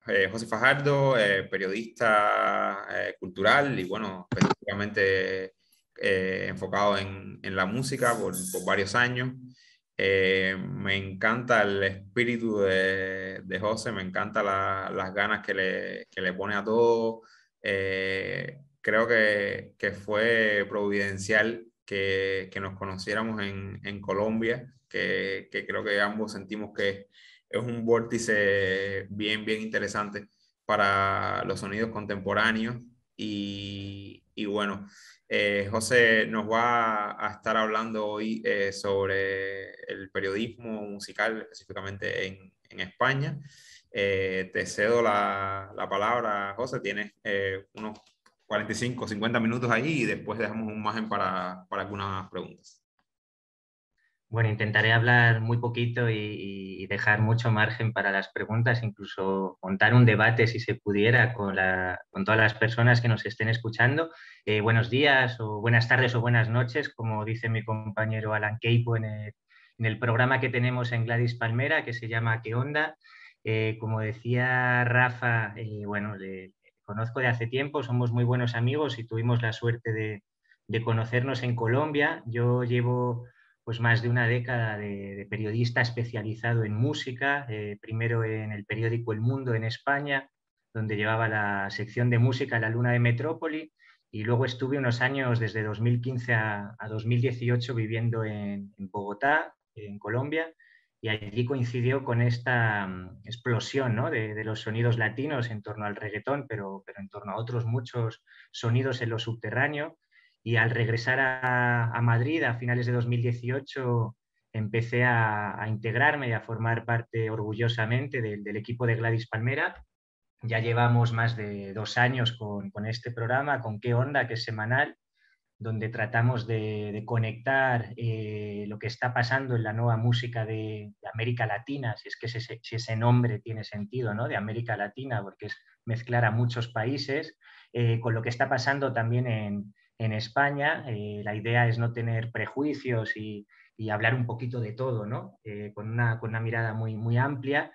José Fajardo, periodista cultural y bueno, específicamente enfocado en la música por varios años. Me encanta el espíritu de José, me encanta las ganas que le pone a todo. Creo que fue providencial que nos conociéramos en Colombia, que creo que ambos sentimos que es un vórtice bien interesante para los sonidos contemporáneos. Y bueno, José nos va a estar hablando hoy sobre el periodismo musical, específicamente en España. Te cedo la palabra, José. Tienes unos 45, 50 minutos ahí y después dejamos un margen para algunas preguntas. Bueno, intentaré hablar muy poquito y dejar mucho margen para las preguntas, incluso montar un debate si se pudiera con todas las personas que nos estén escuchando. Buenos días o buenas tardes o buenas noches, como dice mi compañero Alan Keipo en el programa que tenemos en Gladys Palmera, que se llama ¿Qué onda? Como decía Rafa, bueno, le conozco de hace tiempo, somos muy buenos amigos y tuvimos la suerte de conocernos en Colombia. Yo llevo pues más de una década de periodista especializado en música, primero en el periódico El Mundo en España, donde llevaba la sección de música La Luna de Metrópoli, y luego estuve unos años desde 2015 a 2018 viviendo en Bogotá, en Colombia, y allí coincidió con esta explosión, ¿no? de los sonidos latinos en torno al reggaetón, pero en torno a otros muchos sonidos en lo subterráneo. Y al regresar a Madrid a finales de 2018 empecé a integrarme y a formar parte orgullosamente del equipo de Gladys Palmera. Ya llevamos más de 2 años con este programa, con ¿Qué onda?, que es semanal, donde tratamos de conectar lo que está pasando en la nueva música de América Latina, si es que si ese nombre tiene sentido, ¿no? De América Latina, porque es mezclar a muchos países, con lo que está pasando también en España. La idea es no tener prejuicios y hablar un poquito de todo, ¿no? Con una mirada muy amplia.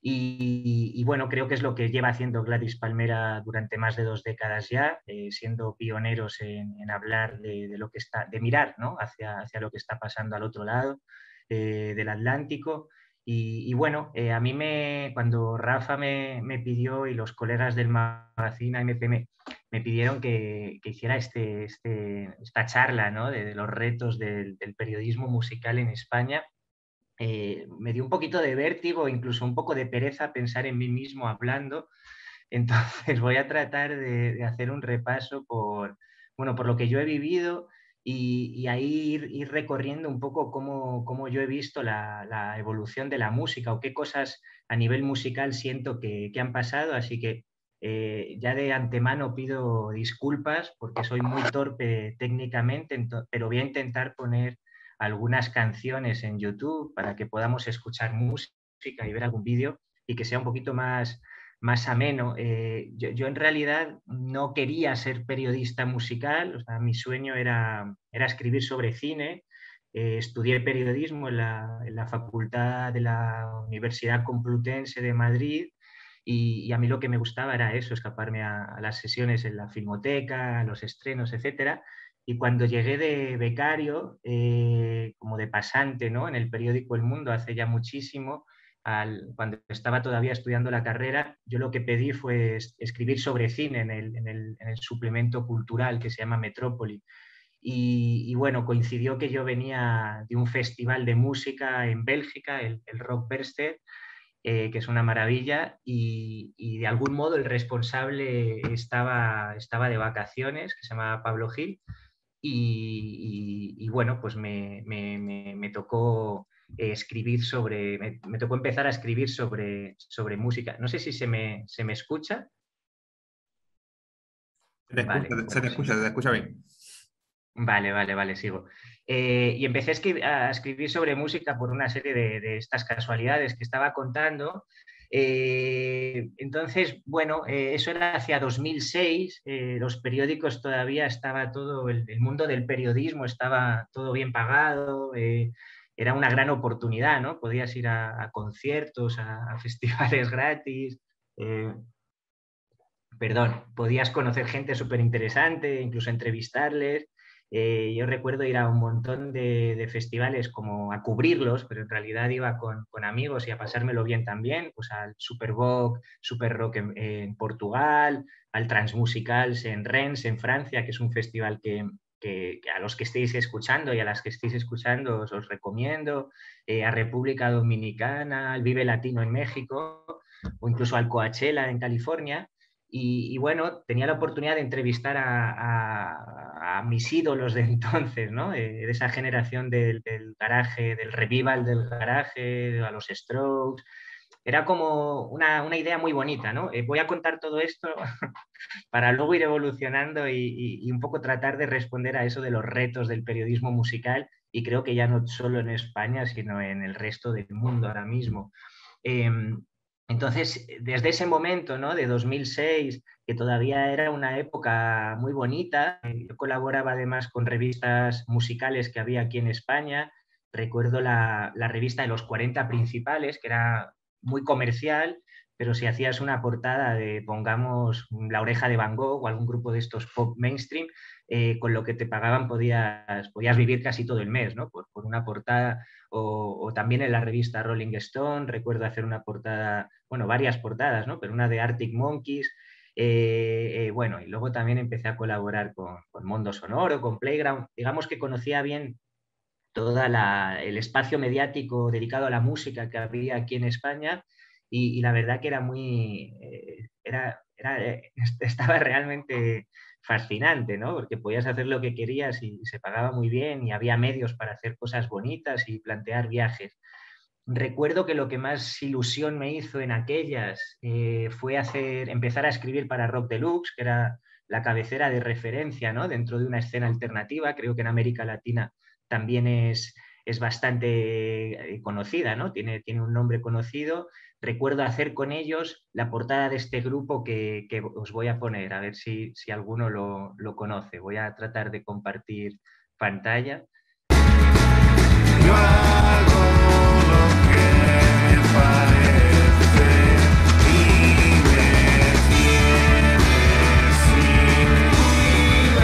Y bueno, creo que es lo que lleva haciendo Gladys Palmera durante más de 2 décadas ya, siendo pioneros en hablar de lo que está, de mirar, ¿no? hacia lo que está pasando al otro lado del Atlántico. Y bueno, a mí cuando Rafa me pidió y los colegas del magazine AMP me pidieron que hiciera esta charla, ¿no? de los retos del periodismo musical en España, me dio un poquito de vértigo, incluso un poco de pereza pensar en mí mismo hablando. Entonces voy a tratar de hacer un repaso bueno, por lo que yo he vivido y ahí ir recorriendo un poco cómo yo he visto la evolución de la música o qué cosas a nivel musical siento que han pasado. Así que ya de antemano pido disculpas porque soy muy torpe técnicamente, pero voy a intentar poner algunas canciones en YouTube para que podamos escuchar música y ver algún vídeo y que sea un poquito más ameno. Yo en realidad no quería ser periodista musical, o sea, mi sueño era escribir sobre cine. Estudié periodismo en la Facultad de la Universidad Complutense de Madrid y a mí lo que me gustaba era eso, escaparme a las sesiones en la filmoteca, a los estrenos, etcétera. Y cuando llegué de becario, como de pasante, ¿no? En el periódico El Mundo hace ya muchísimo, cuando estaba todavía estudiando la carrera, yo lo que pedí fue escribir sobre cine en el suplemento cultural que se llama Metrópoli. Y bueno, coincidió que yo venía de un festival de música en Bélgica, el Rockberster, que es una maravilla, y de algún modo el responsable estaba de vacaciones, que se llama Pablo Gil, y bueno, pues me tocó escribir me tocó empezar a escribir sobre música. No sé si se me escucha. Vale, Se bueno, te sí. escucha, se te escucha bien. Vale, sigo. Y empecé a escribir sobre música por una serie de estas casualidades que estaba contando. Entonces, bueno, eso era hacia 2006, los periódicos todavía estaba todo, el mundo del periodismo estaba todo bien pagado, era una gran oportunidad, ¿no? Podías ir a conciertos, a festivales gratis, podías conocer gente súper interesante, incluso entrevistarles. Yo recuerdo ir a un montón de festivales como a cubrirlos, pero en realidad iba con amigos y a pasármelo bien también, pues al Superboc, Super Rock en Portugal, al Transmusicals en Rennes, en Francia, que es un festival que a los que estéis escuchando y a las que estéis escuchando os recomiendo, a República Dominicana, al Vive Latino en México o incluso al Coachella en California. Y bueno, tenía la oportunidad de entrevistar a mis ídolos de entonces, ¿no? De esa generación del garaje, del revival del garaje, a los Strokes. Era como una idea muy bonita, ¿no? Voy a contar todo esto para luego ir evolucionando y un poco tratar de responder a eso de los retos del periodismo musical, y creo que ya no solo en España, sino en el resto del mundo ahora mismo. Eh, entonces, desde ese momento, ¿no? De 2006, que todavía era una época muy bonita, yo colaboraba además con revistas musicales que había aquí en España. Recuerdo la revista de los 40 principales, que era muy comercial, pero si hacías una portada de, pongamos, La Oreja de Van Gogh o algún grupo de estos pop mainstream, con lo que te pagaban podías vivir casi todo el mes, ¿no? Por una portada. O también en la revista Rolling Stone, recuerdo hacer una portada, bueno, varias portadas, ¿no? Pero una de Arctic Monkeys. Bueno, y luego también empecé a colaborar con Mondo Sonoro, con Playground. Digamos que conocía bien todo el espacio mediático dedicado a la música que había aquí en España, y la verdad que era estaba realmente fascinante, ¿no? Porque podías hacer lo que querías y se pagaba muy bien y había medios para hacer cosas bonitas y plantear viajes. Recuerdo que lo que más ilusión me hizo en aquellas fue empezar a escribir para Rock Deluxe, que era la cabecera de referencia, ¿no? Dentro de una escena alternativa. Creo que en América Latina también es bastante conocida, ¿no? Tiene un nombre conocido. Recuerdo hacer con ellos la portada de este grupo que os voy a poner, a ver si alguno lo conoce. Voy a tratar de compartir pantalla. Yo hago lo que me parece y me tienes sin cuidado,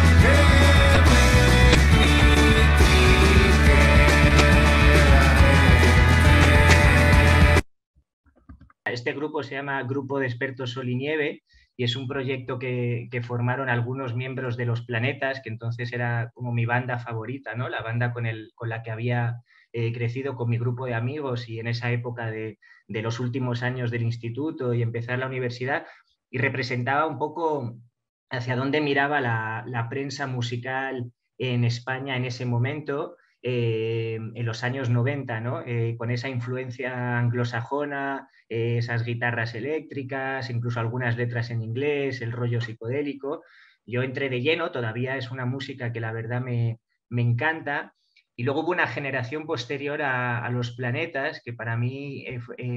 que me critique la gente. Este grupo se llama Grupo de Expertos Sol y Nieve, y es un proyecto que formaron algunos miembros de Los Planetas, que entonces era como mi banda favorita, ¿no? La banda con la que había crecido con mi grupo de amigos, y en esa época de los últimos años del instituto y empezar la universidad, y representaba un poco hacia dónde miraba la prensa musical en España en ese momento, en los años 90, ¿no? Con esa influencia anglosajona, esas guitarras eléctricas, incluso algunas letras en inglés, el rollo psicodélico. Yo entré de lleno, todavía es una música que la verdad me encanta. Y luego hubo una generación posterior a Los Planetas, que para mí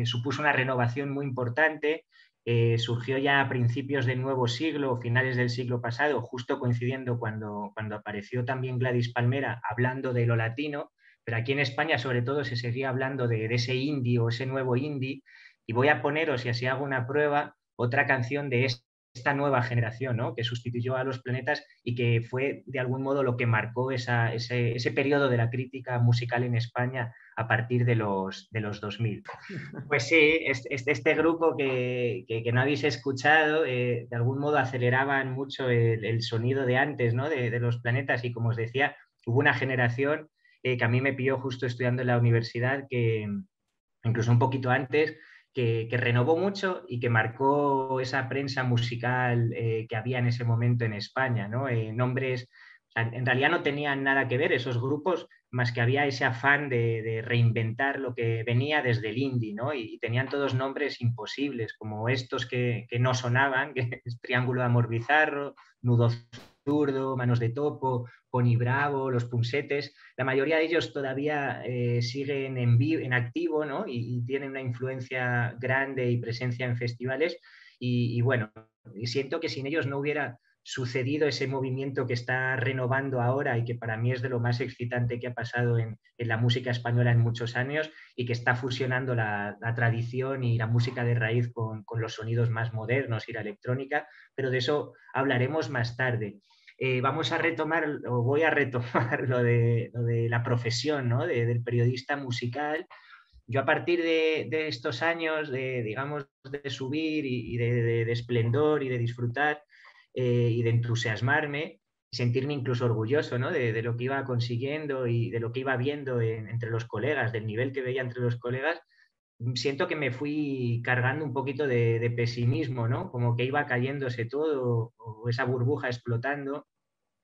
supuso una renovación muy importante. Surgió ya a principios del nuevo siglo, finales del siglo pasado, justo coincidiendo cuando apareció también Gladys Palmera hablando de lo latino, pero aquí en España sobre todo se seguía hablando de ese indie o ese nuevo indie. Y voy a poneros, y así hago una prueba, otra canción de esta nueva generación, ¿no? Que sustituyó a Los Planetas y que fue de algún modo lo que marcó ese periodo de la crítica musical en España a partir de los 2000. Pues sí, este grupo que no habéis escuchado, de algún modo aceleraban mucho el sonido de antes, ¿no? De Los Planetas, y como os decía, hubo una generación que a mí me pilló justo estudiando en la universidad, que incluso un poquito antes, que renovó mucho y que marcó esa prensa musical que había en ese momento en España, ¿no? Nombres, o sea, en realidad no tenían nada que ver esos grupos, más que había ese afán de reinventar lo que venía desde el indie, ¿no? Y tenían todos nombres imposibles, como estos que no sonaban, que es Triángulo de Amor Bizarro, Nudo Zurdo, Manos de Topo, Pony Bravo, Los Punsetes. La mayoría de ellos todavía siguen en activo, ¿no? Y tienen una influencia grande y presencia en festivales. Y bueno, siento que sin ellos no hubiera sucedido ese movimiento que está renovando ahora y que para mí es de lo más excitante que ha pasado en la música española en muchos años y que está fusionando la tradición y la música de raíz con los sonidos más modernos y la electrónica, pero de eso hablaremos más tarde. Vamos a retomar, o voy a retomar lo de la profesión, ¿no? Del periodista musical. Yo a partir de estos años digamos, de subir y de esplendor y de disfrutar y de entusiasmarme, sentirme incluso orgulloso, ¿no? de lo que iba consiguiendo y de lo que iba viendo entre los colegas, del nivel que veía entre los colegas, siento que me fui cargando un poquito de pesimismo, ¿no? Como que iba cayéndose todo o esa burbuja explotando.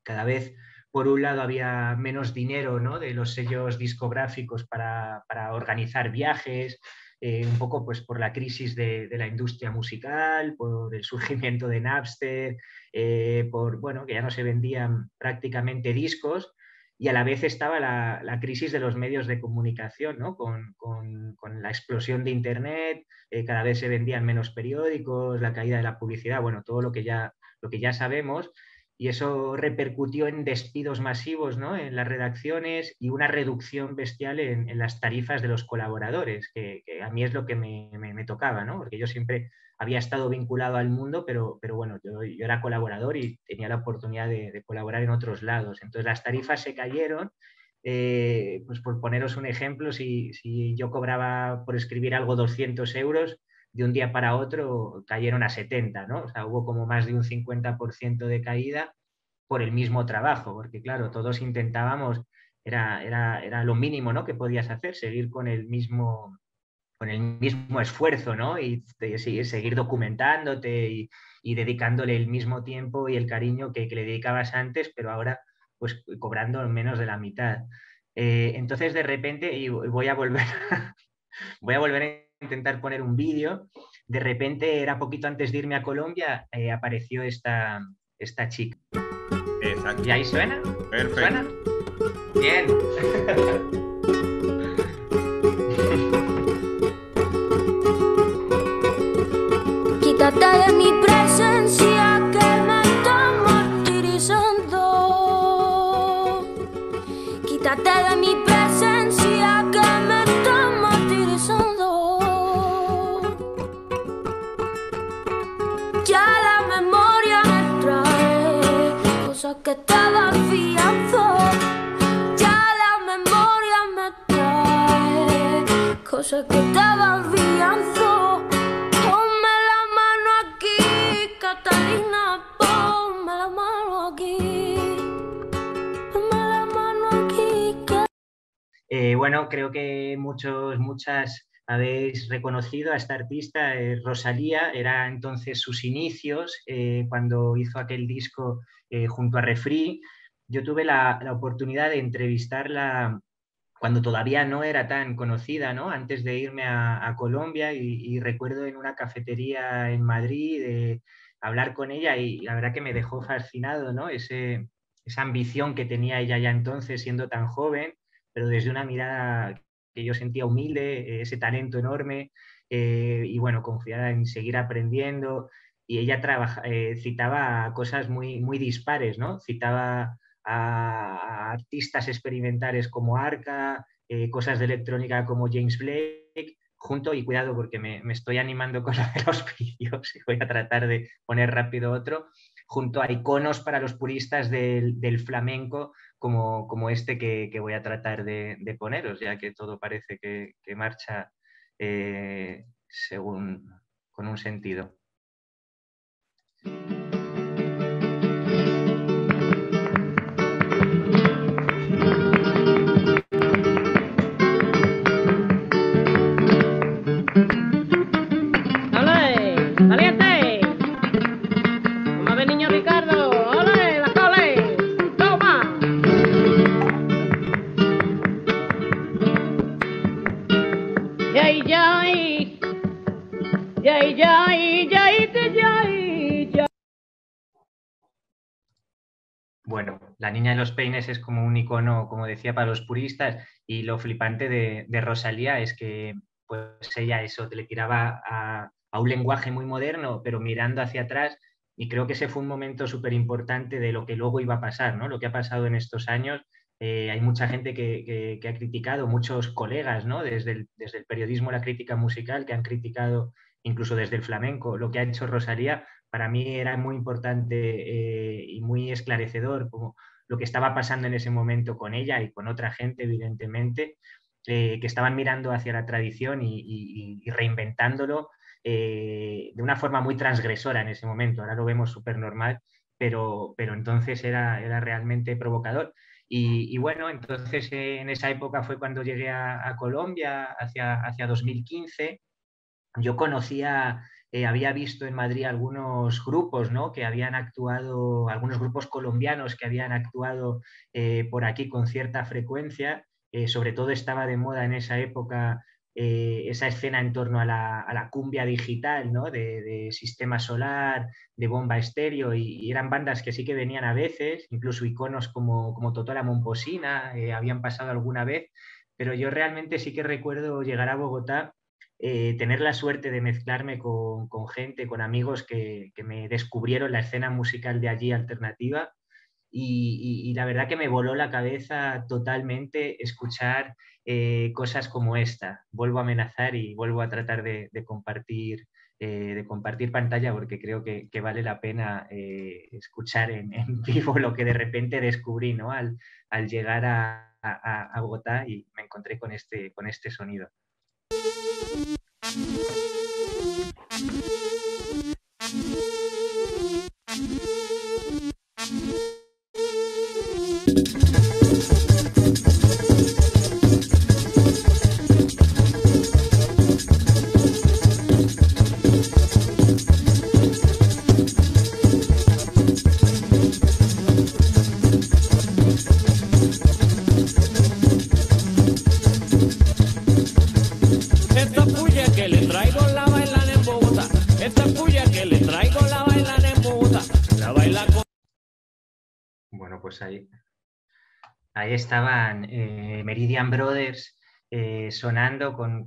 Cada vez, por un lado, había menos dinero, ¿no? De los sellos discográficos para organizar viajes, un poco pues, por la crisis de la industria musical, por el surgimiento de Napster, por bueno, que ya no se vendían prácticamente discos, y a la vez estaba la crisis de los medios de comunicación, ¿no? Con la explosión de Internet, cada vez se vendían menos periódicos, la caída de la publicidad, bueno, todo lo que ya sabemos. Y eso repercutió en despidos masivos, ¿no? En las redacciones y una reducción bestial en las tarifas de los colaboradores, que a mí es lo que me tocaba, ¿no? Porque yo siempre había estado vinculado al mundo, pero bueno, yo era colaborador y tenía la oportunidad de colaborar en otros lados. Entonces las tarifas se cayeron. Pues por poneros un ejemplo, si yo cobraba por escribir algo 200 euros, de un día para otro cayeron a 70, ¿no? O sea, hubo como más de un 50% de caída por el mismo trabajo, porque claro, todos intentábamos, era lo mínimo, ¿no? Que podías hacer, seguir con el mismo esfuerzo, ¿no? Y seguir documentándote y dedicándole el mismo tiempo y el cariño que le dedicabas antes, pero ahora pues cobrando menos de la mitad. Entonces de repente, y voy a volver a intentar poner un vídeo. De repente, era poquito antes de irme a Colombia, apareció esta chica. Exacto. ¿Y ahí suena? Perfecto. ¿Suena? Bien. Quítate de mi presencia que me está martirizando. Quítate de mi presencia que me está martirizando. Ya la memoria me trae cosas que estaba fiando. Ya la memoria me trae cosas que estaba fiando. Ponme la mano aquí, Catalina, ponme la mano aquí. Ponme la mano aquí. Bueno, creo que muchas habéis reconocido a esta artista, Rosalía. Era entonces sus inicios, cuando hizo aquel disco junto a Refri. Yo tuve la oportunidad de entrevistarla cuando todavía no era tan conocida, ¿no? Antes de irme a Colombia, y recuerdo en una cafetería en Madrid hablar con ella, y la verdad que me dejó fascinado, ¿no? Esa ambición que tenía ella ya entonces, siendo tan joven, pero desde una mirada que yo sentía humilde, ese talento enorme, y bueno, confiada en seguir aprendiendo. Y ella citaba cosas muy dispares, ¿no? Citaba a artistas experimentales como Arca, cosas de electrónica como James Blake, junto, y cuidado porque me estoy animando con lo de los vídeos y voy a tratar de poner rápido otro, junto a iconos para los puristas del flamenco como este que voy a tratar de poneros, ya que todo parece que marcha con un sentido. Bueno, la niña de los peines es como un icono, como decía, para los puristas, y lo flipante de Rosalía es que pues ella eso le tiraba a un lenguaje muy moderno, pero mirando hacia atrás, y creo que ese fue un momento súper importante de lo que luego iba a pasar, ¿no? Lo que ha pasado en estos años. Hay mucha gente que ha criticado, muchos colegas, ¿no? Desde el periodismo, la crítica musical, que han criticado incluso desde el flamenco lo que ha hecho Rosalía. Para mí era muy importante y muy esclarecedor como lo que estaba pasando en ese momento con ella y con otra gente, evidentemente, que estaban mirando hacia la tradición y reinventándolo de una forma muy transgresora en ese momento. Ahora lo vemos súper normal, pero entonces era realmente provocador. Y bueno, entonces en esa época fue cuando llegué a Colombia, hacia 2015. Yo conocía, había visto en Madrid algunos grupos, ¿no? Que habían actuado, algunos grupos colombianos que habían actuado por aquí con cierta frecuencia. Sobre todo estaba de moda en esa época esa escena en torno a la cumbia digital, ¿no? De Sistema Solar, de Bomba Estéreo, y eran bandas que sí que venían a veces, incluso iconos como Totó la Momposina habían pasado alguna vez, pero yo realmente sí que recuerdo llegar a Bogotá, tener la suerte de mezclarme con gente, con amigos que me descubrieron la escena musical de allí alternativa, y la verdad que me voló la cabeza totalmente escuchar cosas como esta. Vuelvo a amenazar y vuelvo a tratar de compartir pantalla, porque creo que vale la pena escuchar en vivo lo que de repente descubrí, ¿no? Al llegar a Bogotá, y me encontré con este sonido. Esta puya que le traigo la bailan en Bogotá. Esta puya que le traigo la bailan en Bogotá. La baila con... Bueno, pues ahí estaban Meridian Brothers sonando con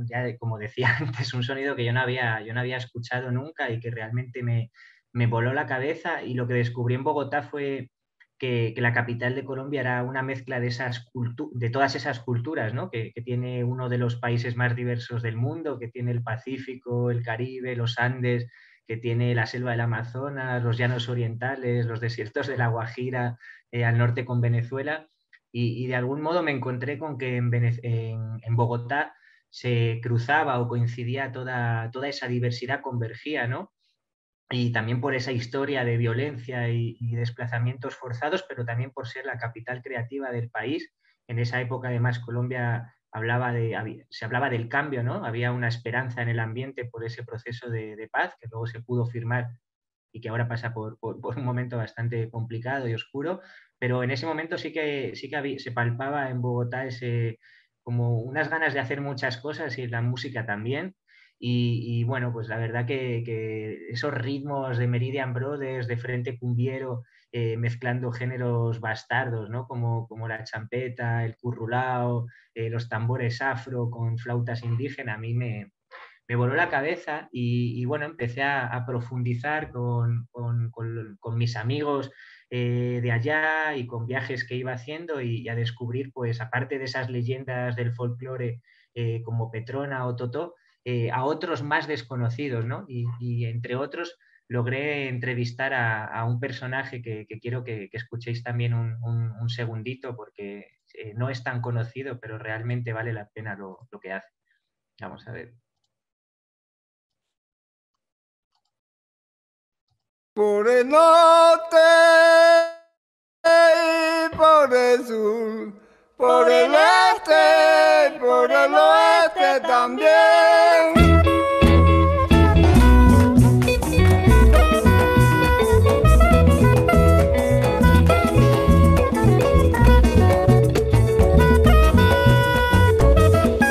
ya, como decía antes, un sonido que yo no había escuchado nunca y que realmente me voló la cabeza. Y lo que descubrí en Bogotá fue que la capital de Colombia era una mezcla de todas esas culturas, ¿no? Que tiene uno de los países más diversos del mundo, que tiene el Pacífico, el Caribe, los Andes, que tiene la selva del Amazonas, los llanos orientales, los desiertos de La Guajira, al norte con Venezuela. Y de algún modo me encontré con que en Bogotá se cruzaba o coincidía toda esa diversidad, convergía, ¿no? Y también por esa historia de violencia y desplazamientos forzados, pero también por ser la capital creativa del país. En esa época, además, Colombia se hablaba del cambio, ¿no? Había una esperanza en el ambiente por ese proceso de paz que luego se pudo firmar y que ahora pasa por un momento bastante complicado y oscuro, pero en ese momento sí que se palpaba en Bogotá como unas ganas de hacer muchas cosas, y la música también. Y bueno, pues la verdad que esos ritmos de Meridian Brothers, de Frente Cumbiero, mezclando géneros bastardos, ¿no? Como la champeta, el currulao, los tambores afro con flautas indígenas, a mí me voló la cabeza. Y bueno, empecé a profundizar con mis amigos de allá, y con viajes que iba haciendo, y a descubrir, pues aparte de esas leyendas del folclore como Petrona o Totó, a otros más desconocidos, ¿no? Y entre otros logré entrevistar a un personaje que quiero que escuchéis también un segundito, porque no es tan conocido, pero realmente vale la pena lo que hace. Vamos a ver. Por el norte y por el sur, por el este y por el oeste también.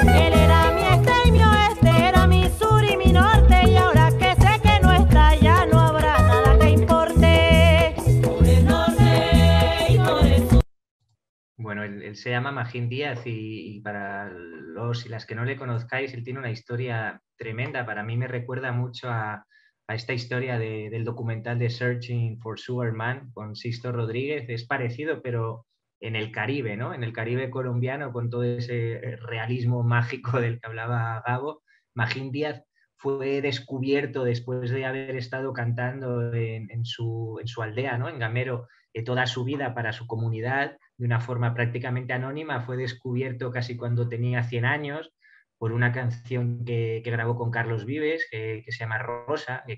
Él era mi este y mi oeste, era mi sur y mi norte, y ahora que sé que no está, ya no habrá nada que importe. Por el norte y por el sur. Bueno, él se llama Magín Díaz, y para los y las que no le conozcáis, él tiene una historia tremenda. Para mí me recuerda mucho a a esta historia del documental de Searching for Sugar Man con Sixto Rodríguez. Es parecido, pero en el Caribe, ¿no? En el Caribe colombiano, con todo ese realismo mágico del que hablaba Gabo. Magín Díaz fue descubierto después de haber estado cantando en su aldea, ¿no? En Gamero, toda su vida para su comunidad, de una forma prácticamente anónima. Fue descubierto casi cuando tenía 100 años por una canción que grabó con Carlos Vives, que se llama Rosa, que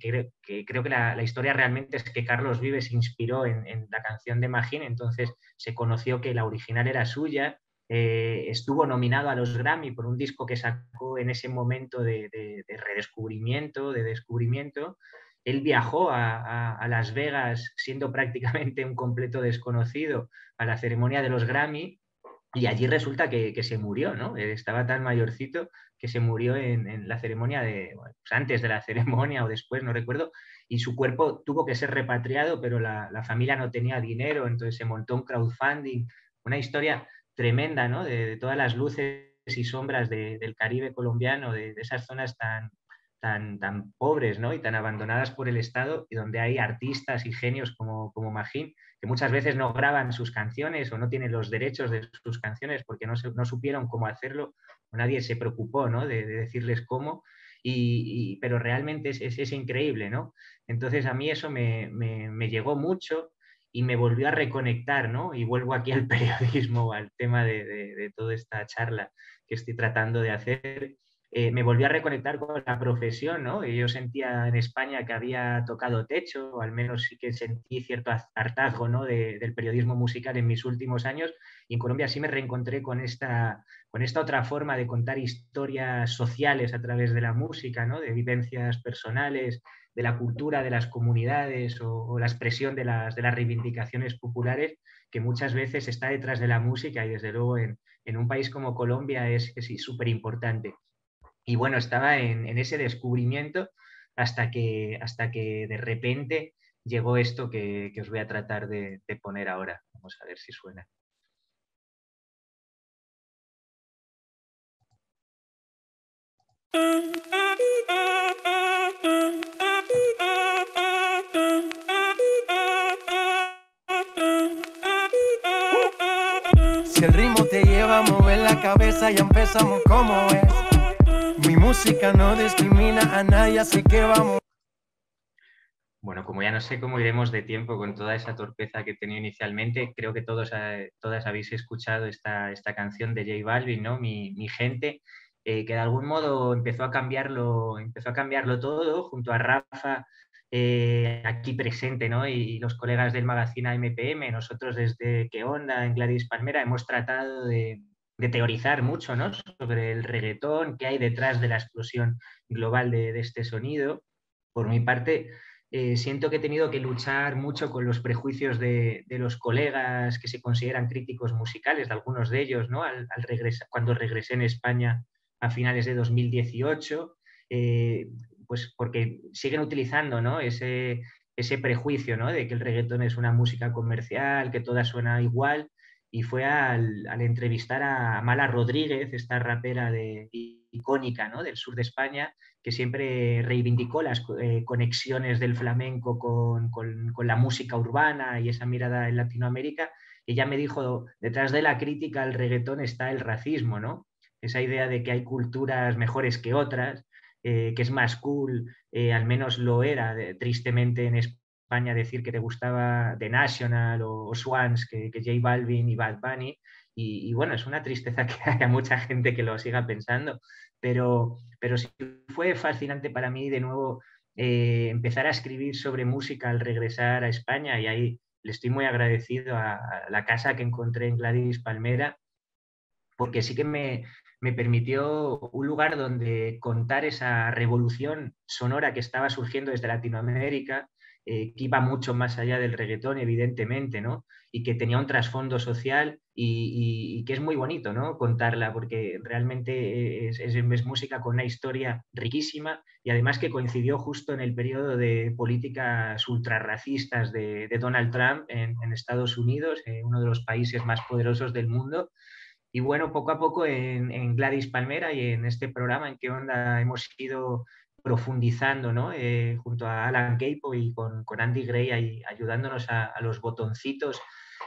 creo que la historia realmente es que Carlos Vives se inspiró en la canción de Magín, entonces se conoció que la original era suya. Estuvo nominado a los Grammy por un disco que sacó en ese momento de redescubrimiento, de descubrimiento. Él viajó a Las Vegas siendo prácticamente un completo desconocido a la ceremonia de los Grammy, y allí resulta que se murió, ¿no? Estaba tan mayorcito que se murió en la ceremonia bueno, pues antes de la ceremonia o después, no recuerdo, y su cuerpo tuvo que ser repatriado, pero la familia no tenía dinero, entonces se montó un crowdfunding, una historia tremenda, ¿no? De todas las luces y sombras del Caribe colombiano, de esas zonas tan pobres, ¿no? Y tan abandonadas por el Estado, y donde hay artistas y genios como Magín, que muchas veces no graban sus canciones o no tienen los derechos de sus canciones porque no supieron cómo hacerlo, o nadie se preocupó, ¿no? de decirles cómo, pero realmente es increíble, ¿no? Entonces a mí eso me llegó mucho y me volvió a reconectar, ¿no? Y vuelvo aquí al periodismo, al tema de toda esta charla que estoy tratando de hacer. Me volví a reconectar con la profesión, ¿no? Y yo sentía en España que había tocado techo, o al menos sí que sentí cierto hartazgo, ¿no? del periodismo musical en mis últimos años, y en Colombia sí me reencontré con esta otra forma de contar historias sociales a través de la música, ¿no? De vivencias personales, de la cultura de las comunidades, o la expresión de las reivindicaciones populares, que muchas veces está detrás de la música, y desde luego en un país como Colombia es súper importante. Y bueno, estaba en ese descubrimiento hasta que de repente llegó esto que os voy a tratar de poner ahora. Vamos a ver si suena. Si el ritmo te lleva a mover la cabeza, ya empezamos como es. Mi música no discrimina a nadie, así que vamos. Bueno, como ya no sé cómo iremos de tiempo con toda esa torpeza que tenía inicialmente, creo que todas habéis escuchado esta canción de J Balvin, ¿no? Mi gente, que de algún modo empezó a cambiarlo todo junto a Rafa, aquí presente, ¿no? Y los colegas del magazine AMPM. Nosotros desde ¿Qué onda? En Gladys Palmera hemos tratado de teorizar mucho, ¿no? Sobre el reggaetón, qué hay detrás de la explosión global de este sonido. Por mi parte, siento que he tenido que luchar mucho con los prejuicios de los colegas que se consideran críticos musicales, de algunos de ellos, ¿no? Cuando regresé en España a finales de 2018, pues porque siguen utilizando, ¿no? ese prejuicio, ¿no? De que el reggaetón es una música comercial, que toda suena igual. Y fue al entrevistar a Mala Rodríguez, esta rapera icónica, ¿no? Del sur de España, que siempre reivindicó las conexiones del flamenco con la música urbana y esa mirada en Latinoamérica. Ella me dijo, detrás de la crítica al reggaetón está el racismo, ¿no? Esa idea de que hay culturas mejores que otras, que es más cool, al menos lo era tristemente en España, decir que te gustaba The National o Swans que J Balvin y Bad Bunny. Y bueno, es una tristeza que haya mucha gente que lo siga pensando, pero sí fue fascinante para mí de nuevo empezar a escribir sobre música al regresar a España, y ahí le estoy muy agradecido a la casa que encontré en Gladys Palmera, porque sí que me permitió un lugar donde contar esa revolución sonora que estaba surgiendo desde Latinoamérica, que iba mucho más allá del reggaetón, evidentemente, ¿no? Y que tenía un trasfondo social y que es muy bonito, ¿no? Contarla, porque realmente es música con una historia riquísima, y además que coincidió justo en el periodo de políticas ultrarracistas de Donald Trump en Estados Unidos, uno de los países más poderosos del mundo. Y bueno, poco a poco en Gladys Palmera y en este programa en Qué onda hemos ido profundizando, ¿no? Junto a Alan Capel y con Andy Gray ahí, ayudándonos a los botoncitos.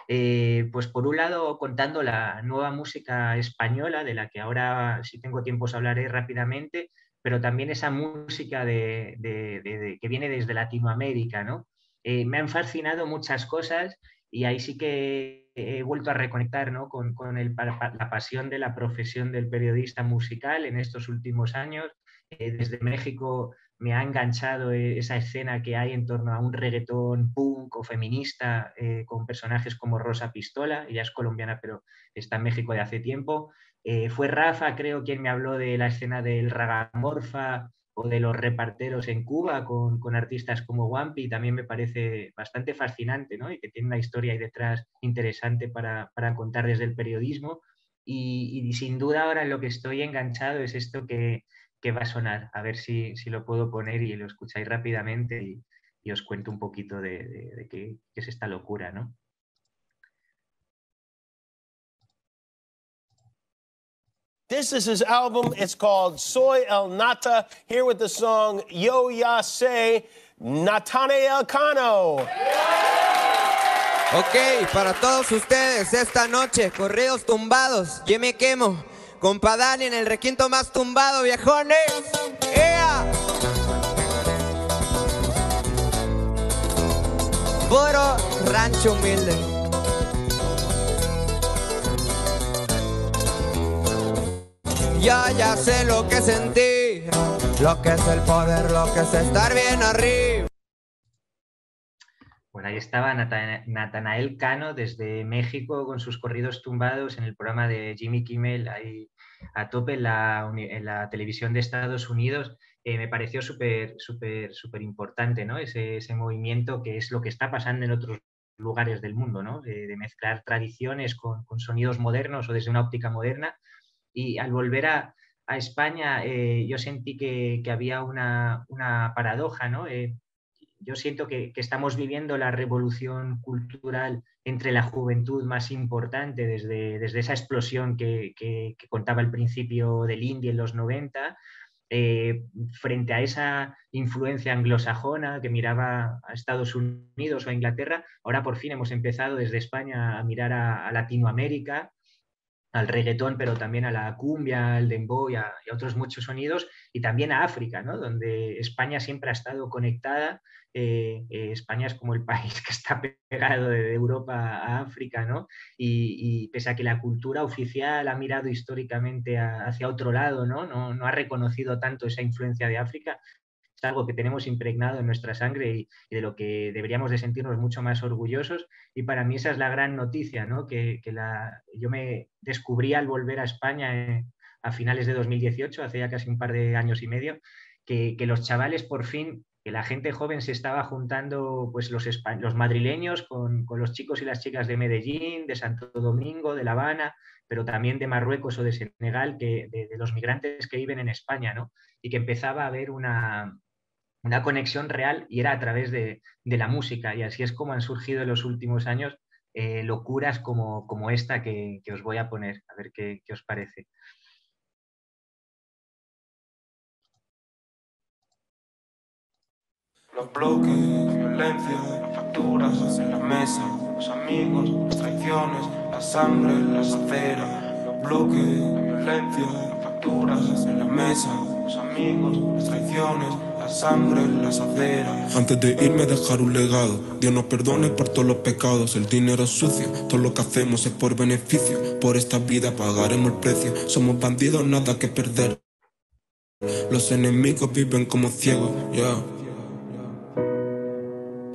Pues por un lado contando la nueva música española, de la que ahora, si tengo tiempo, os hablaré rápidamente, pero también esa música que viene desde Latinoamérica, ¿no? Me han fascinado muchas cosas y ahí sí que he vuelto a reconectar, ¿no? con la pasión de la profesión del periodista musical en estos últimos años. Desde México me ha enganchado esa escena que hay en torno a un reggaetón punk o feminista con personajes como Rosa Pistola. Ella es colombiana, pero está en México de hace tiempo. Fue Rafa, creo, quien me habló de la escena del ragamorfa o de los reparteros en Cuba con artistas como Wampi. También me parece bastante fascinante, ¿no? Y que tiene una historia ahí detrás interesante para contar desde el periodismo. Y sin duda ahora en lo que estoy enganchado es esto que va a sonar. A ver si lo puedo poner y lo escucháis rápidamente y os cuento un poquito de qué es esta locura, ¿no? This is his album. It's called Soy El Nata. Here with the song Yo Ya Sé, Natanael Cano. Ok, para todos ustedes esta noche, corridos tumbados, yo me quemo. Compa Dani en el requinto más tumbado, viejones. ¡Ea! Puro rancho humilde. Ya sé lo que sentí, lo que es el poder, lo que es estar bien arriba. Bueno, ahí estaba Natanael Cano desde México con sus corridos tumbados en el programa de Jimmy Kimmel, ahí a tope en la televisión de Estados Unidos. Me pareció súper importante, ¿no? Ese movimiento, que es lo que está pasando en otros lugares del mundo, ¿no? De mezclar tradiciones con sonidos modernos o desde una óptica moderna. Y al volver a España yo sentí que había una paradoja, ¿no? Yo siento que estamos viviendo la revolución cultural entre la juventud más importante desde esa explosión que contaba al principio del indie en los 90, frente a esa influencia anglosajona que miraba a Estados Unidos o a Inglaterra. Ahora por fin hemos empezado desde España a mirar a Latinoamérica, al reggaetón, pero también a la cumbia, al dembow y a otros muchos sonidos, y también a África, ¿no? Donde España siempre ha estado conectada. España es como el país que está pegado de Europa a África, ¿no? Y pese a que la cultura oficial ha mirado históricamente hacia otro lado, ¿no? No ha reconocido tanto esa influencia de África. Es algo que tenemos impregnado en nuestra sangre y de lo que deberíamos de sentirnos mucho más orgullosos. Y para mí esa es la gran noticia, ¿no? Yo me descubrí al volver a España a finales de 2018, hace ya casi un par de años y medio, que los chavales por fin, que la gente joven se estaba juntando, pues los madrileños con los chicos y las chicas de Medellín, de Santo Domingo, de La Habana, pero también de Marruecos o de Senegal, de los migrantes que viven en España, ¿no? Y que empezaba a haber una conexión real, y era a través de la música. Y así es como han surgido en los últimos años locuras como esta que os voy a poner, a ver qué os parece. Los bloques, violencia, las facturas en la mesa, los amigos, las traiciones, la sangre, las aceras. Los bloques, violencia, las facturas en la mesa, los amigos, las traiciones, la sangre, las aceras. Antes de irme dejar un legado, Dios nos perdone por todos los pecados. El dinero es sucio, todo lo que hacemos es por beneficio. Por esta vida pagaremos el precio. Somos bandidos, nada que perder. Los enemigos viven como ciegos, yeah.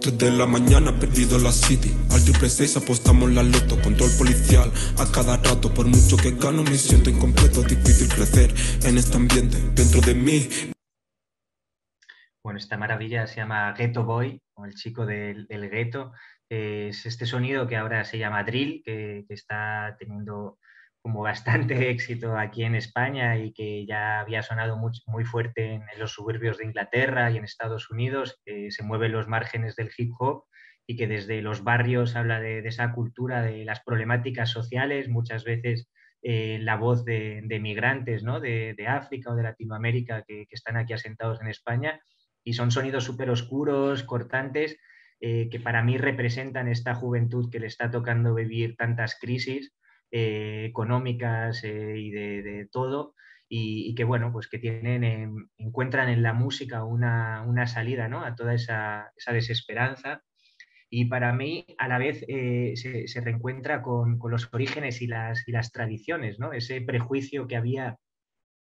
3 de la mañana perdido la city. Al 666 apostamos la loto. Control policial a cada rato. Por mucho que gano me siento incompleto. Difícil crecer en este ambiente dentro de mí. Bueno, esta maravilla se llama Ghetto Boy, o el chico del gueto. Es este sonido que ahora se llama drill, que está teniendo como bastante éxito aquí en España y que ya había sonado muy fuerte en los suburbios de Inglaterra y en Estados Unidos. Se mueve en los márgenes del hip hop y que desde los barrios habla de esa cultura, de las problemáticas sociales, muchas veces la voz de migrantes, ¿no? de África o de Latinoamérica que están aquí asentados en España, y son sonidos súper oscuros, cortantes, que para mí representan esta juventud que le está tocando vivir tantas crisis económicas y de todo, y que bueno, pues que encuentran en la música una salida, ¿no? A toda esa desesperanza. Y para mí, a la vez, se reencuentra con los orígenes y las tradiciones, ¿no? Ese prejuicio que había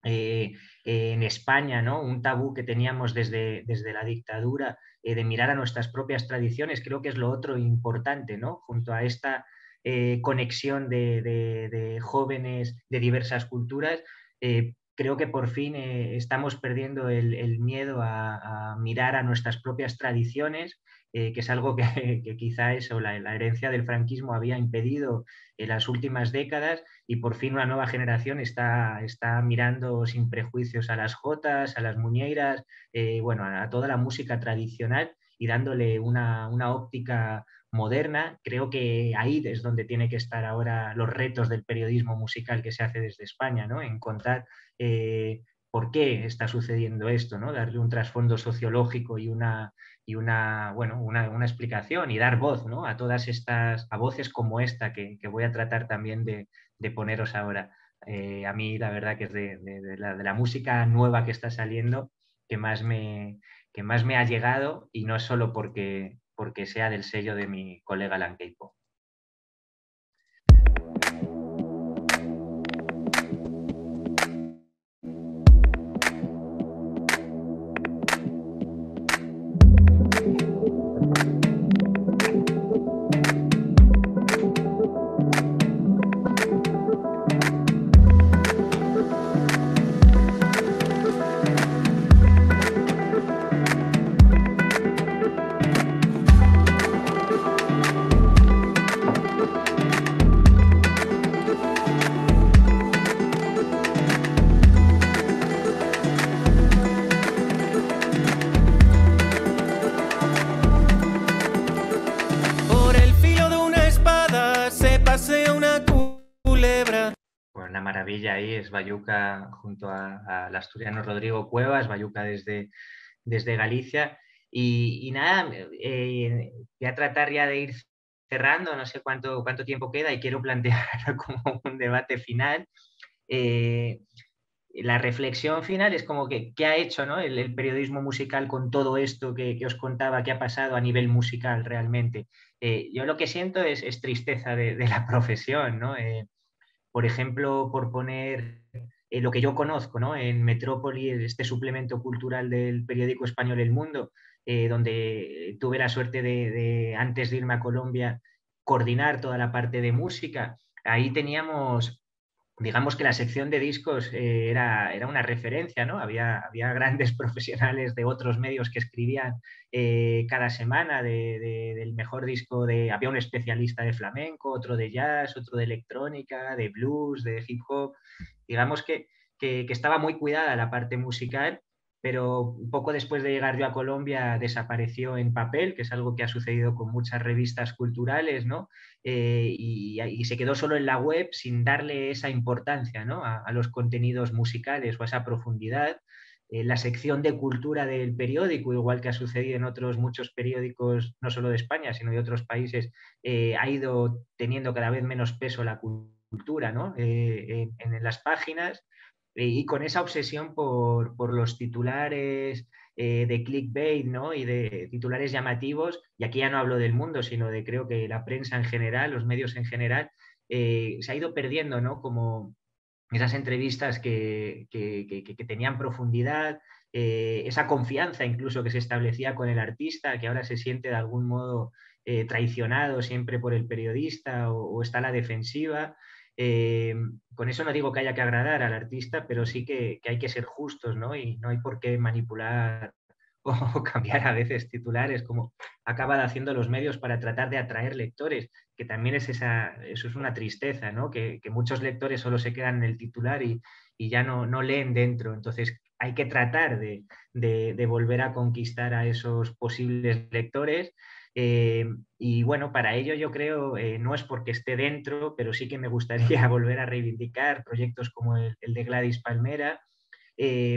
en España, ¿no? Un tabú que teníamos desde la dictadura, de mirar a nuestras propias tradiciones, creo que es lo otro importante, ¿no? Junto a esta conexión de jóvenes de diversas culturas, creo que por fin estamos perdiendo el miedo a mirar a nuestras propias tradiciones, que es algo que quizá eso, la herencia del franquismo había impedido en las últimas décadas, y por fin una nueva generación está mirando sin prejuicios a las jotas, a las muñeiras, bueno, a toda la música tradicional, y dándole una óptica moderna. Creo que ahí es donde tiene que estar ahora los retos del periodismo musical que se hace desde España, ¿no? En contar por qué está sucediendo esto, ¿no? Darle un trasfondo sociológico y una explicación, y dar voz, ¿no? A todas a voces como esta que voy a tratar también de poneros ahora. A mí la verdad que es de la música nueva que está saliendo que más me ha llegado, y no es solo porque sea del sello de mi colega Alan Keipo. Ahí es Bayuca junto al asturiano Rodrigo Cuevas, Bayuca desde Galicia. Y nada, voy a tratar ya de ir cerrando, no sé cuánto tiempo queda, y quiero plantear como un debate final. La reflexión final es como que ¿qué ha hecho, ¿no? el periodismo musical con todo esto que os contaba que ha pasado a nivel musical realmente? Yo lo que siento es tristeza de la profesión, ¿no? Por ejemplo, por poner lo que yo conozco, ¿no? En Metrópoli, este suplemento cultural del periódico español El Mundo, donde tuve la suerte de, antes de irme a Colombia, coordinar toda la parte de música. Ahí teníamos, digamos que la sección de discos era una referencia, ¿no? Había grandes profesionales de otros medios que escribían cada semana del mejor disco. Había un especialista de flamenco, otro de jazz, otro de electrónica, de blues, de hip hop. Digamos que estaba muy cuidada la parte musical, pero poco después de llegar yo a Colombia desapareció en papel, que es algo que ha sucedido con muchas revistas culturales, ¿no? Y se quedó solo en la web, sin darle esa importancia, ¿no? a los contenidos musicales o a esa profundidad. La sección de cultura del periódico, igual que ha sucedido en otros muchos periódicos, no solo de España, sino de otros países, ha ido teniendo cada vez menos peso la cultura, ¿no? en las páginas. Y con esa obsesión por los titulares de clickbait, ¿no? Y de titulares llamativos, y aquí ya no hablo del Mundo, sino de, creo que la prensa en general, los medios en general, se ha ido perdiendo, ¿no? Como esas entrevistas que tenían profundidad, esa confianza incluso que se establecía con el artista, que ahora se siente de algún modo traicionado siempre por el periodista, o está a la defensiva. Con eso no digo que haya que agradar al artista, pero sí que hay que ser justos, ¿no? Y no hay por qué manipular o cambiar a veces titulares, como acaban haciendo los medios para tratar de atraer lectores, que también eso es una tristeza, ¿no? Que muchos lectores solo se quedan en el titular y ya no leen dentro. Entonces hay que tratar de volver a conquistar a esos posibles lectores. Y bueno, para ello yo creo, no es porque esté dentro, pero sí que me gustaría volver a reivindicar proyectos como el de Gladys Palmera,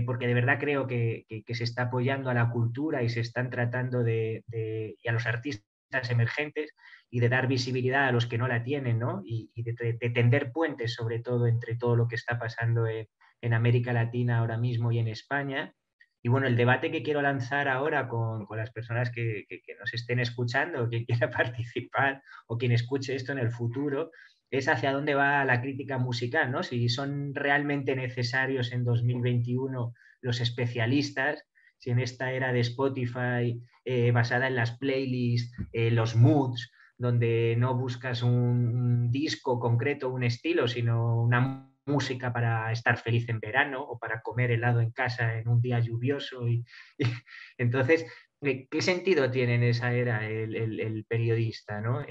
porque de verdad creo que se está apoyando a la cultura y se están tratando y a los artistas emergentes y de dar visibilidad a los que no la tienen, ¿no? Y de tender puentes, sobre todo, entre todo lo que está pasando en América Latina ahora mismo y en España. Y bueno, el debate que quiero lanzar ahora con las personas que nos estén escuchando, quien quiera participar o quien escuche esto en el futuro, es hacia dónde va la crítica musical, ¿no? Si son realmente necesarios en 2021 los especialistas, si en esta era de Spotify basada en las playlists, los moods, donde no buscas un disco concreto, un estilo, sino una música para estar feliz en verano o para comer helado en casa en un día lluvioso. Entonces, ¿qué sentido tiene en esa era el periodista, ¿no?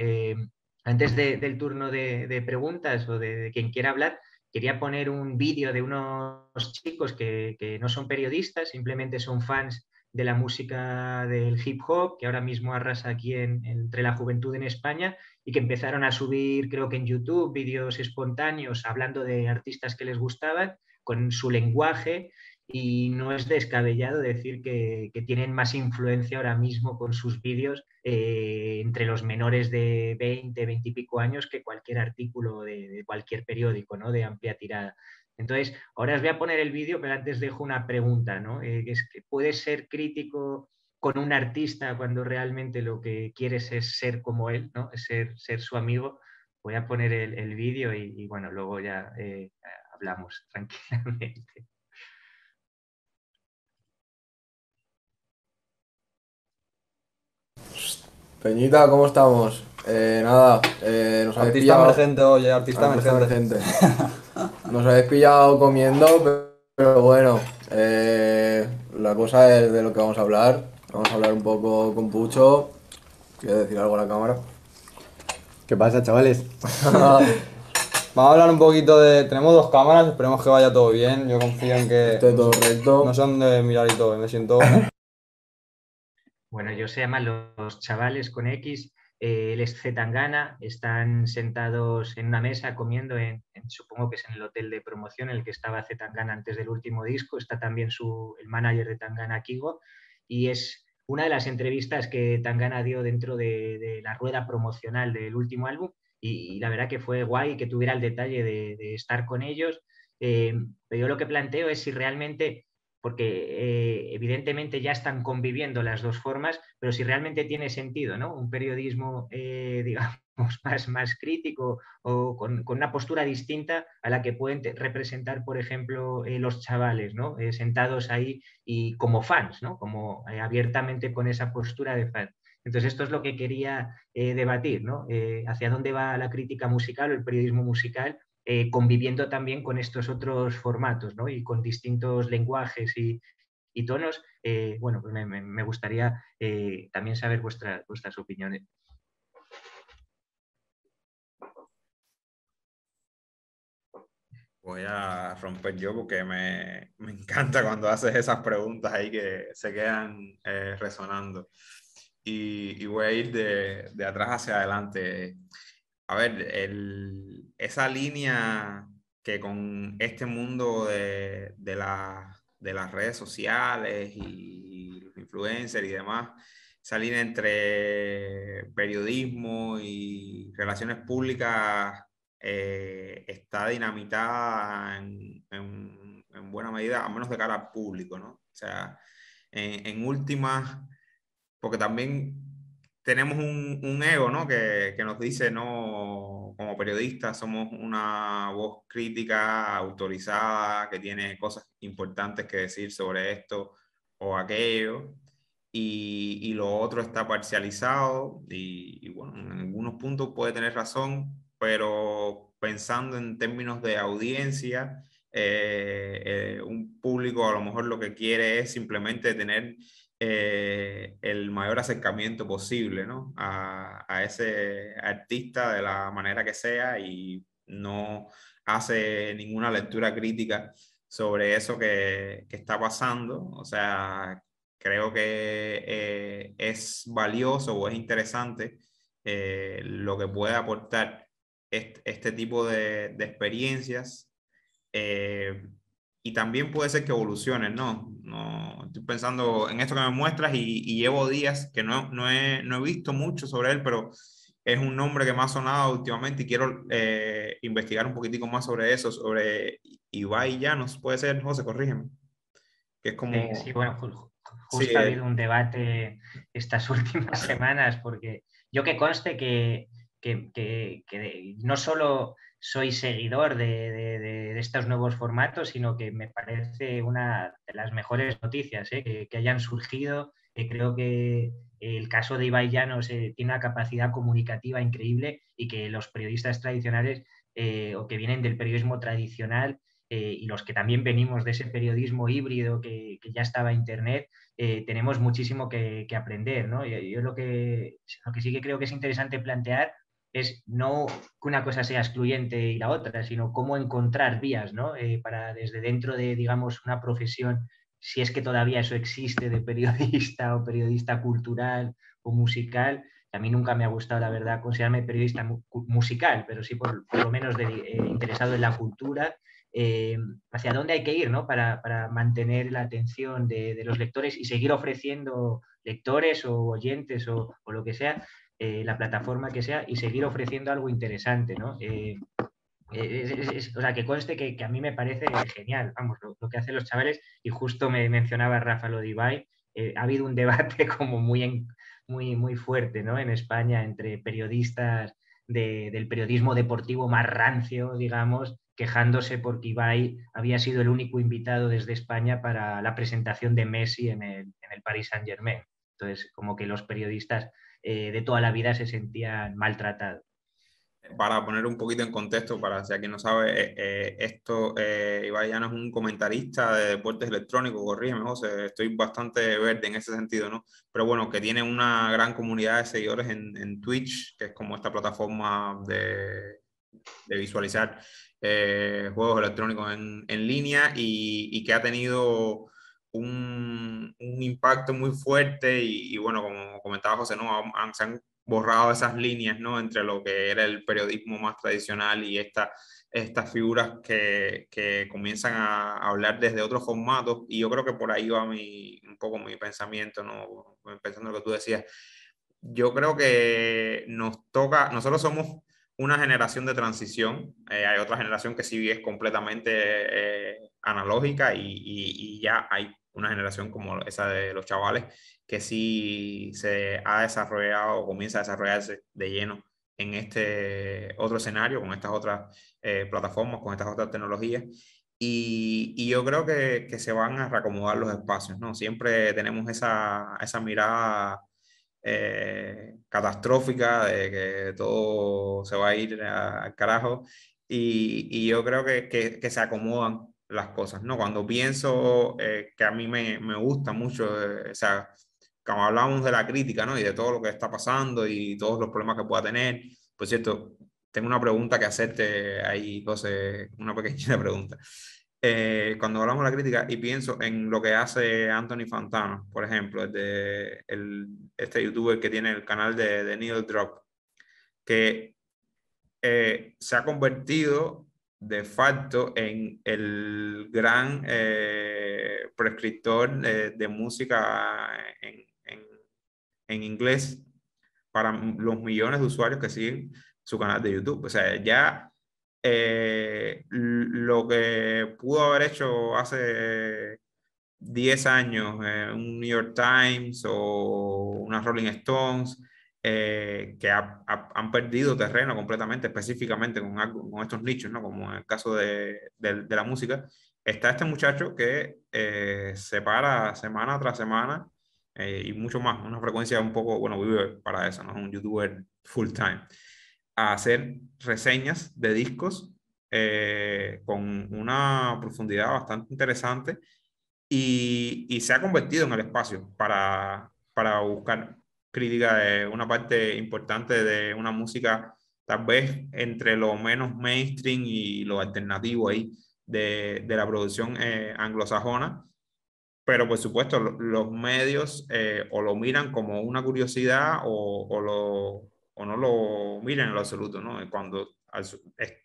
Antes del turno de preguntas o de quien quiera hablar, quería poner un vídeo de unos chicos que no son periodistas, simplemente son fans de la música del hip hop, que ahora mismo arrasa aquí entre la juventud en España, y que empezaron a subir, creo que en YouTube, vídeos espontáneos hablando de artistas que les gustaban, con su lenguaje, y no es descabellado decir que tienen más influencia ahora mismo con sus vídeos entre los menores de 20, 20 y pico años que cualquier artículo de cualquier periódico, ¿no? De amplia tirada. Entonces, ahora os voy a poner el vídeo, pero antes dejo una pregunta, ¿no? Es que ¿puedes ser crítico con un artista cuando realmente lo que quieres es ser como él, ¿no? Es ser su amigo? Voy a poner el vídeo y bueno, luego ya hablamos tranquilamente. Peñita, ¿cómo estamos? Nada, nos habéis Artista pillado... emergente, oye, artista emergente. Nos habéis pillado comiendo, pero bueno, la cosa es de lo que vamos a hablar. Vamos a hablar un poco con Pucho. ¿Quieres decir algo a la cámara? ¿Qué pasa, chavales? Vamos a hablar un poquito de... Tenemos dos cámaras, esperemos que vaya todo bien. Yo confío en que... Esté todo recto. No sé dónde mirar y todo, me siento... Bueno, ellos se llaman los chavales con X, él es Zetangana, están sentados en una mesa comiendo, supongo que es en el hotel de promoción en el que estaba Zetangana antes del último disco, está también el manager de Tangana, Kigo, y es una de las entrevistas que Tangana dio dentro de la rueda promocional del último álbum, y la verdad que fue guay que tuviera el detalle de estar con ellos, pero yo lo que planteo es si realmente... porque evidentemente ya están conviviendo las dos formas, pero si realmente tiene sentido, ¿no? Un periodismo, digamos, más crítico o con una postura distinta a la que pueden representar, por ejemplo, los chavales, ¿no? Sentados ahí y como fans, ¿no? Como abiertamente con esa postura de fan. Entonces, esto es lo que quería debatir, ¿no? Hacia dónde va la crítica musical o el periodismo musical, conviviendo también con estos otros formatos, ¿no? Y con distintos lenguajes y tonos. Bueno, pues me gustaría también saber vuestras opiniones. Voy a romper yo porque me encanta cuando haces esas preguntas ahí que se quedan resonando. Y voy a ir de atrás hacia adelante. A ver, esa línea que con este mundo de las redes sociales y los influencers y demás, esa línea entre periodismo y relaciones públicas está dinamitada en buena medida, a menos de cara al público, ¿no? O sea, en últimas, porque también tenemos un ego, ¿no? Que nos dice, no, como periodistas somos una voz crítica, autorizada, que tiene cosas importantes que decir sobre esto o aquello, y lo otro está parcializado, y bueno, en algunos puntos puede tener razón, pero pensando en términos de audiencia, un público a lo mejor lo que quiere es simplemente tener el mayor acercamiento posible, ¿no? a ese artista de la manera que sea, y no hace ninguna lectura crítica sobre eso que está pasando. O sea, creo que es valioso o es interesante lo que puede aportar este tipo de experiencias. Y también puede ser que evolucionen, ¿no? No estoy pensando en esto que me muestras y llevo días que no he visto mucho sobre él, pero es un nombre que me ha sonado últimamente y quiero investigar un poquitico más sobre eso, sobre Ibai Llanos. Puede ser, José, corrígeme. Que es como... Sí, sí, bueno, Sí, justo ha habido un debate estas últimas semanas, porque yo que conste que no solo soy seguidor de estos nuevos formatos, sino que me parece una de las mejores noticias que hayan surgido. Creo que el caso de Ibai Llanos tiene una capacidad comunicativa increíble y que los periodistas tradicionales o que vienen del periodismo tradicional y los que también venimos de ese periodismo híbrido que ya estaba Internet, tenemos muchísimo que aprender, ¿no? Yo lo que sí que creo que es interesante plantear es no que una cosa sea excluyente y la otra, sino cómo encontrar vías, ¿no? Para desde dentro de, digamos, una profesión, si es que todavía eso existe, de periodista o periodista cultural o musical. A mí nunca me ha gustado, la verdad, considerarme periodista musical, pero sí por lo menos interesado en la cultura. Hacia dónde hay que ir, ¿no? Para mantener la atención de los lectores y seguir ofreciendo lectores o oyentes o lo que sea, la plataforma que sea, y seguir ofreciendo algo interesante, ¿no? O sea, que conste que a mí me parece genial, vamos, lo que hacen los chavales, y justo me mencionaba Rafa lo de Ibai. Ha habido un debate como muy fuerte, ¿no? En España entre periodistas del periodismo deportivo más rancio, digamos, quejándose porque Ibai había sido el único invitado desde España para la presentación de Messi en el Paris Saint-Germain. Entonces, como que los periodistas de toda la vida se sentían maltratados. Para poner un poquito en contexto, para si alguien no sabe, Ibai Llano es un comentarista de deportes electrónicos, corrígeme, José, estoy bastante verde en ese sentido, ¿no? Pero bueno, que tiene una gran comunidad de seguidores en Twitch, que es como esta plataforma de visualizar juegos electrónicos en línea y que ha tenido un impacto muy fuerte y bueno, como comentaba José, ¿no? Se han borrado esas líneas, ¿no? Entre lo que era el periodismo más tradicional y estas figuras que comienzan a hablar desde otros formatos, y yo creo que por ahí va un poco mi pensamiento, ¿no? Pensando en lo que tú decías. Yo creo que nosotros somos una generación de transición, hay otra generación que sí es completamente analógica y ya hay una generación como esa de los chavales que sí se ha desarrollado o comienza a desarrollarse de lleno en este otro escenario, con estas otras plataformas, con estas otras tecnologías. Y yo creo que se van a reacomodar los espacios, ¿no? Siempre tenemos esa mirada catastrófica de que todo se va a ir al carajo y yo creo que se acomodan las cosas, ¿no? Cuando pienso que a mí me gusta mucho, o sea, como hablábamos de la crítica, ¿no? Y de todo lo que está pasando y todos los problemas que pueda tener. Por cierto, tengo una pregunta que hacerte ahí, José, una pequeña pregunta. Cuando hablamos de la crítica y pienso en lo que hace Anthony Fantano, por ejemplo, este youtuber que tiene el canal de Needle Drop, que se ha convertido de facto en el gran prescriptor de música en inglés para los millones de usuarios que siguen su canal de YouTube. O sea, ya lo que pudo haber hecho hace 10 años un New York Times o una Rolling Stones, que han perdido terreno completamente, específicamente con estos nichos, ¿no? Como en el caso de la música, está este muchacho que se para semana tras semana y mucho más, una frecuencia un poco, bueno, vive para eso, ¿no? Es un youtuber full time, a hacer reseñas de discos con una profundidad bastante interesante y se ha convertido en el espacio para buscar crítica de una parte importante de una música, tal vez entre lo menos mainstream y lo alternativo ahí de la producción anglosajona. pero por supuesto los medios o lo miran como una curiosidad o no lo miran en lo absoluto, ¿no? Cuando es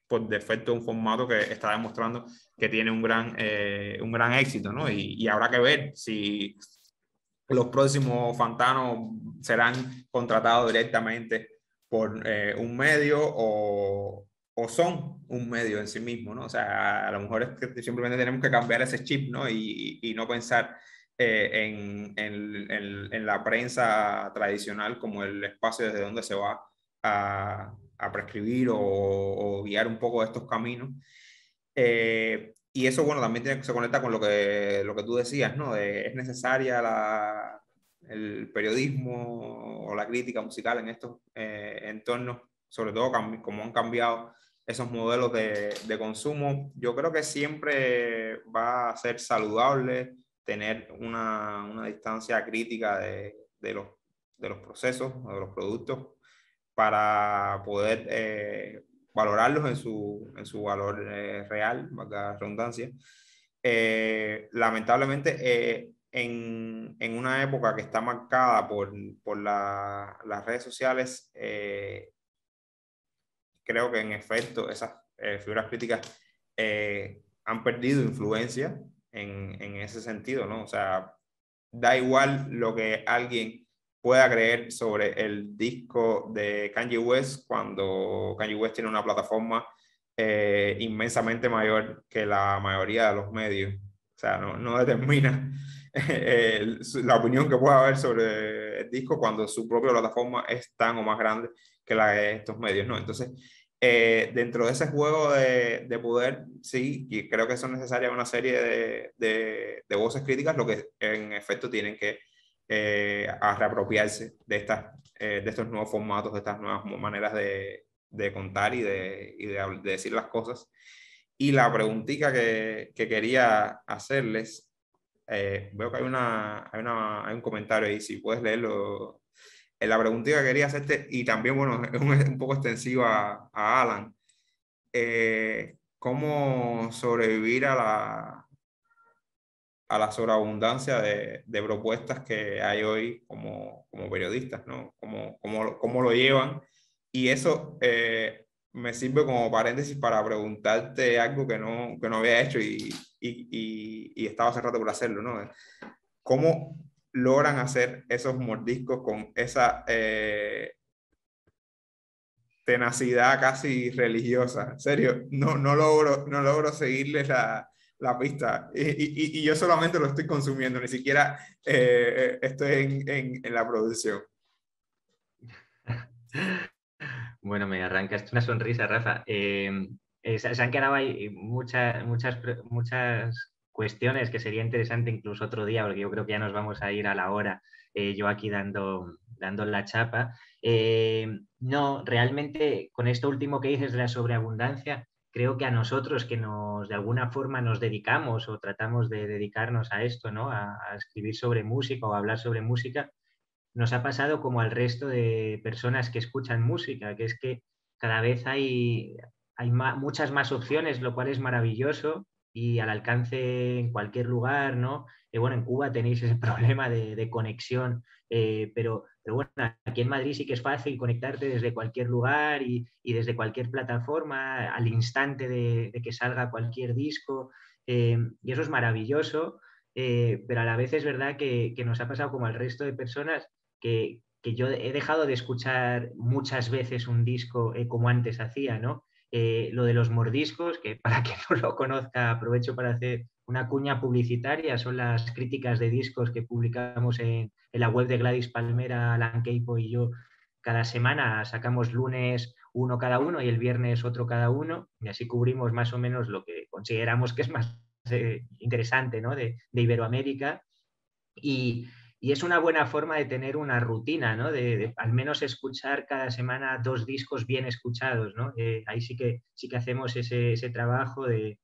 por defecto un formato que está demostrando que tiene un gran éxito, ¿no? Y habrá que ver si los próximos Fantanos serán contratados directamente por un medio o son un medio en sí mismo, ¿no? O sea, a lo mejor es que simplemente tenemos que cambiar ese chip, ¿no? Y no pensar en la prensa tradicional como el espacio desde donde se va a prescribir o guiar un poco estos caminos. Y eso, bueno, también se conecta con lo que tú decías, ¿no? Es necesaria el periodismo o la crítica musical en estos entornos, sobre todo como han cambiado esos modelos de consumo. Yo creo que siempre va a ser saludable tener una distancia crítica de los procesos o de los productos para poder valorarlos en su valor real, valga la redundancia. Lamentablemente, en una época que está marcada por las redes sociales, creo que en efecto esas figuras críticas han perdido influencia en ese sentido, ¿no? O sea, da igual lo que alguien pueda creer sobre el disco de Kanye West cuando Kanye West tiene una plataforma inmensamente mayor que la mayoría de los medios. O sea, no determina la opinión que pueda haber sobre el disco cuando su propia plataforma es tan o más grande que la de estos medios, ¿no? Entonces, dentro de ese juego de poder, sí, y creo que son necesarias una serie de voces críticas, lo que en efecto tienen que a reapropiarse de estos nuevos formatos, de estas nuevas maneras de contar y de decir las cosas. Y la preguntita que quería hacerles, veo que hay un comentario ahí, si puedes leerlo. La preguntita que quería hacerte, y también, bueno, es un poco extensiva a Alan, ¿cómo sobrevivir a la sobreabundancia de propuestas que hay hoy como periodistas, ¿no? ¿Cómo lo llevan? Y eso me sirve como paréntesis para preguntarte algo que no había hecho y estaba hace rato por hacerlo, ¿no? ¿Cómo logran hacer esos mordiscos con esa tenacidad casi religiosa? En serio, no logro seguirles la pista y yo solamente lo estoy consumiendo, ni siquiera estoy en la producción. Bueno, me arrancaste una sonrisa, Rafa. Se han quedado ahí muchas cuestiones que sería interesante incluso otro día, porque yo creo que ya nos vamos a ir a la hora, yo aquí dando la chapa. No, realmente con esto último que dices de la sobreabundancia, creo que a nosotros que de alguna forma nos dedicamos o tratamos de dedicarnos a esto, ¿no? A escribir sobre música o a hablar sobre música, nos ha pasado como al resto de personas que escuchan música, que es que cada vez hay muchas más opciones, lo cual es maravilloso y al alcance en cualquier lugar, ¿no? Bueno, en Cuba tenéis ese problema de conexión, pero bueno, aquí en Madrid sí que es fácil conectarte desde cualquier lugar y desde cualquier plataforma al instante de que salga cualquier disco, y eso es maravilloso, pero a la vez es verdad que nos ha pasado como al resto de personas que yo he dejado de escuchar muchas veces un disco como antes hacía, ¿no? Lo de los mordiscos, que para quien no lo conozca, aprovecho para hacer una cuña publicitaria, son las críticas de discos que publicamos en la web de Gladys Palmera, Alan Keipo y yo cada semana. Sacamos lunes uno cada uno y el viernes otro cada uno, y así cubrimos más o menos lo que consideramos que es más interesante, ¿no? de Iberoamérica. Y es una buena forma de tener una rutina, ¿no? De al menos escuchar cada semana 2 discos bien escuchados, ¿no? Ahí sí que hacemos ese trabajo de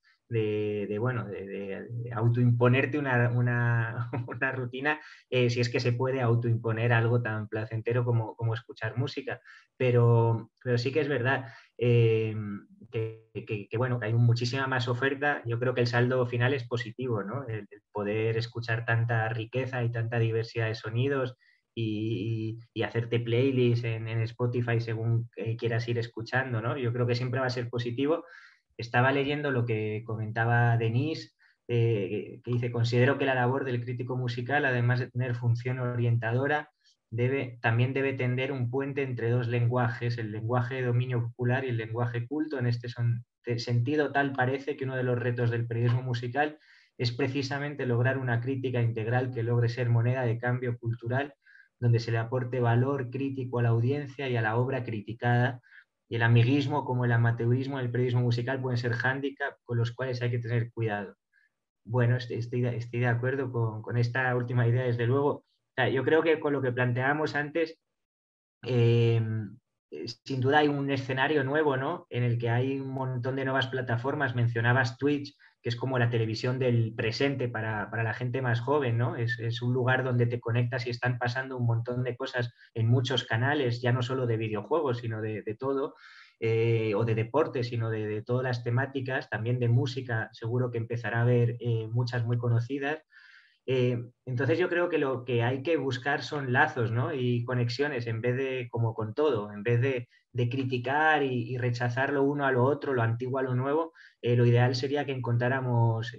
autoimponerte una rutina, si es que se puede autoimponer algo tan placentero como escuchar música. Pero sí que es verdad. bueno, que hay muchísima más oferta. Yo creo que el saldo final es positivo, ¿no? El poder escuchar tanta riqueza y tanta diversidad de sonidos y hacerte playlists en Spotify según quieras ir escuchando, ¿no? Yo creo que siempre va a ser positivo. Estaba leyendo lo que comentaba Denise, que dice: considero que la labor del crítico musical, además de tener función orientadora, también debe tender un puente entre dos lenguajes, el lenguaje de dominio popular y el lenguaje culto. En este sentido, tal parece que uno de los retos del periodismo musical es precisamente lograr una crítica integral que logre ser moneda de cambio cultural, donde se le aporte valor crítico a la audiencia y a la obra criticada. Y el amiguismo como el amateurismo en el periodismo musical pueden ser hándicap con los cuales hay que tener cuidado. Bueno, estoy de acuerdo con esta última idea, desde luego. O sea, yo creo que con lo que planteábamos antes, sin duda hay un escenario nuevo, ¿no? En el que hay un montón de nuevas plataformas. Mencionabas Twitch, que es como la televisión del presente para la gente más joven, ¿no? Es un lugar donde te conectas y están pasando un montón de cosas en muchos canales, ya no solo de videojuegos, sino de todo, o de deporte, sino de todas las temáticas, también de música. Seguro que empezará a haber muchas muy conocidas. Entonces yo creo que lo que hay que buscar son lazos, ¿no? Y conexiones, en vez de, como con todo, en vez de criticar y rechazar lo uno a lo otro, lo antiguo a lo nuevo, lo ideal sería que encontráramos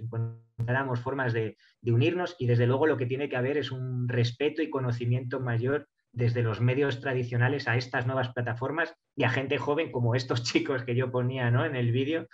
formas de unirnos, y desde luego lo que tiene que haber es un respeto y conocimiento mayor desde los medios tradicionales a estas nuevas plataformas y a gente joven como estos chicos que yo ponía, ¿no?, en el vídeo,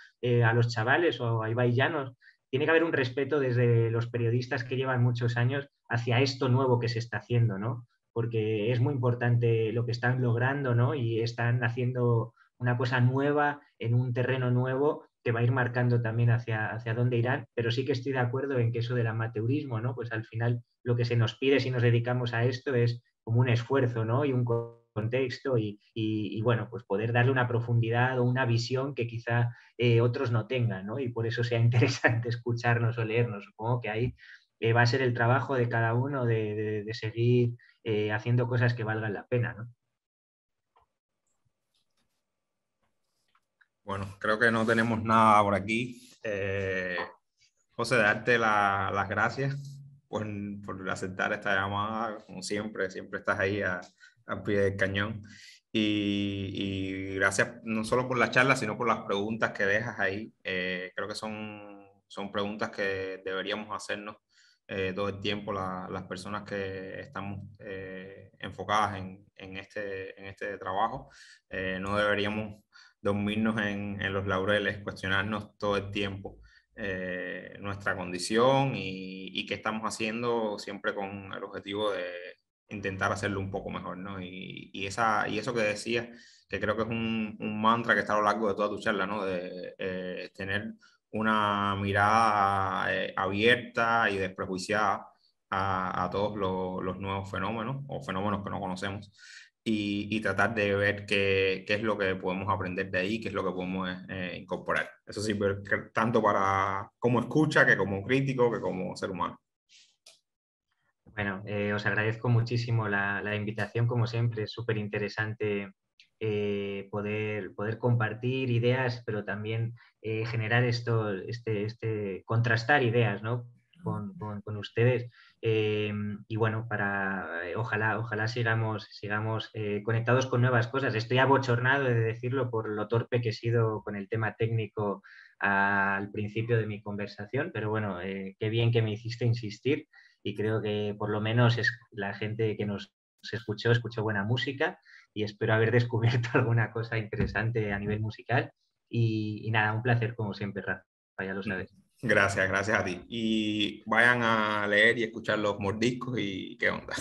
a los chavales o a Ibai Llanos. Tiene que haber un respeto desde los periodistas que llevan muchos años hacia esto nuevo que se está haciendo, ¿no? Porque es muy importante lo que están logrando, ¿no? Y están haciendo una cosa nueva en un terreno nuevo que va a ir marcando también hacia dónde irán. Pero sí que estoy de acuerdo en que eso del amateurismo, ¿no? Pues al final lo que se nos pide si nos dedicamos a esto es como un esfuerzo, ¿no? Y un contexto y bueno, pues poder darle una profundidad o una visión que quizá otros no tengan, ¿no? Y por eso sea interesante escucharnos o leernos. Supongo que ahí va a ser el trabajo de cada uno de seguir haciendo cosas que valgan la pena, ¿no? Bueno, creo que no tenemos nada por aquí. José, darte las gracias por aceptar esta llamada. Como siempre estás ahí al pie del cañón. Y gracias no solo por la charla, sino por las preguntas que dejas ahí. Creo que son preguntas que deberíamos hacernos todo el tiempo las personas que estamos enfocadas en este trabajo. No deberíamos dormirnos en los laureles, cuestionarnos todo el tiempo nuestra condición y qué estamos haciendo, siempre con el objetivo de intentar hacerlo un poco mejor, ¿no? Y eso que decías, que creo que es un mantra que está a lo largo de toda tu charla, ¿no? De tener una mirada abierta y desprejuiciada a todos los nuevos fenómenos o fenómenos que no conocemos, y tratar de ver qué es lo que podemos aprender de ahí, qué es lo que podemos incorporar. Eso sí, tanto como escucha, que como crítico, que como ser humano. Bueno, os agradezco muchísimo la invitación, como siempre. Es súper interesante poder compartir ideas, pero también generar contrastar ideas, ¿no?, con ustedes. Y bueno, ojalá sigamos conectados con nuevas cosas. Estoy abochornado de decirlo por lo torpe que he sido con el tema técnico al principio de mi conversación, pero bueno, qué bien que me hiciste insistir, y creo que por lo menos la gente que nos escuchó buena música, y espero haber descubierto alguna cosa interesante a nivel musical. Y nada, un placer como siempre, Rafa, ya lo sabes. Gracias a ti. Y vayan a leer y escuchar Los Mordiscos y qué onda.